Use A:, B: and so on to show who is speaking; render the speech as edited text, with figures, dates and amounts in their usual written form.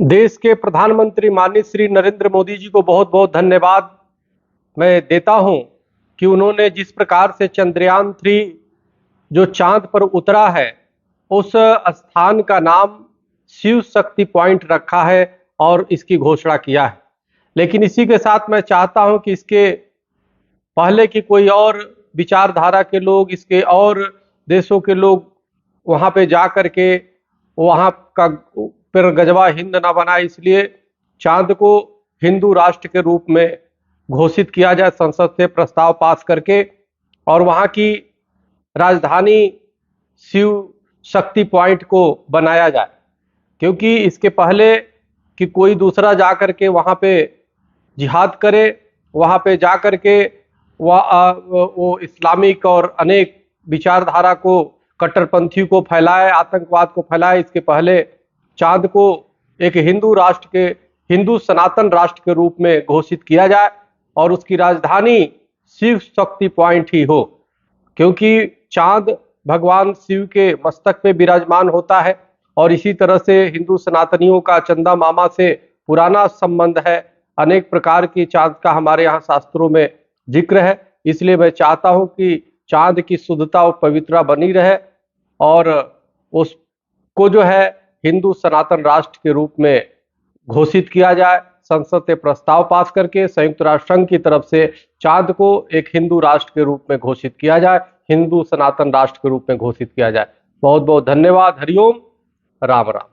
A: देश के प्रधानमंत्री माननीय श्री नरेंद्र मोदी जी को बहुत बहुत धन्यवाद मैं देता हूं कि उन्होंने जिस प्रकार से चंद्रयान-3 जो चांद पर उतरा है, उस स्थान का नाम शिव शक्ति पॉइंट रखा है और इसकी घोषणा किया है। लेकिन इसी के साथ मैं चाहता हूं कि इसके पहले की कोई और विचारधारा के लोग, इसके और देशों के लोग वहां पे जा करके वहां का पर गजवा हिंद ना बनाए, इसलिए चांद को हिंदू राष्ट्र के रूप में घोषित किया जाए, संसद से प्रस्ताव पास करके, और वहां की राजधानी शिव शक्ति पॉइंट को बनाया जाए। क्योंकि इसके पहले कि कोई दूसरा जा करके वहां पे जिहाद करे, वहां पे जा करके वो इस्लामिक और अनेक विचारधारा को, कट्टरपंथी को फैलाए, आतंकवाद को फैलाए, इसके पहले चांद को एक हिंदू राष्ट्र के, हिंदू सनातन राष्ट्र के रूप में घोषित किया जाए और उसकी राजधानी शिव शक्ति पॉइंट ही हो। क्योंकि चांद भगवान शिव के मस्तक पे विराजमान होता है और इसी तरह से हिंदू सनातनियों का चंदा मामा से पुराना संबंध है। अनेक प्रकार की चांद का हमारे यहाँ शास्त्रों में जिक्र है। इसलिए मैं चाहता हूं कि चांद की शुद्धता और पवित्रता बनी रहे और उसको जो है हिंदू सनातन राष्ट्र के रूप में घोषित किया जाए। संसद से प्रस्ताव पास करके संयुक्त राष्ट्र संघ की तरफ से चांद को एक हिंदू राष्ट्र के रूप में घोषित किया जाए, हिंदू सनातन राष्ट्र के रूप में घोषित किया जाए। बहुत बहुत धन्यवाद। हरिओम, राम राम।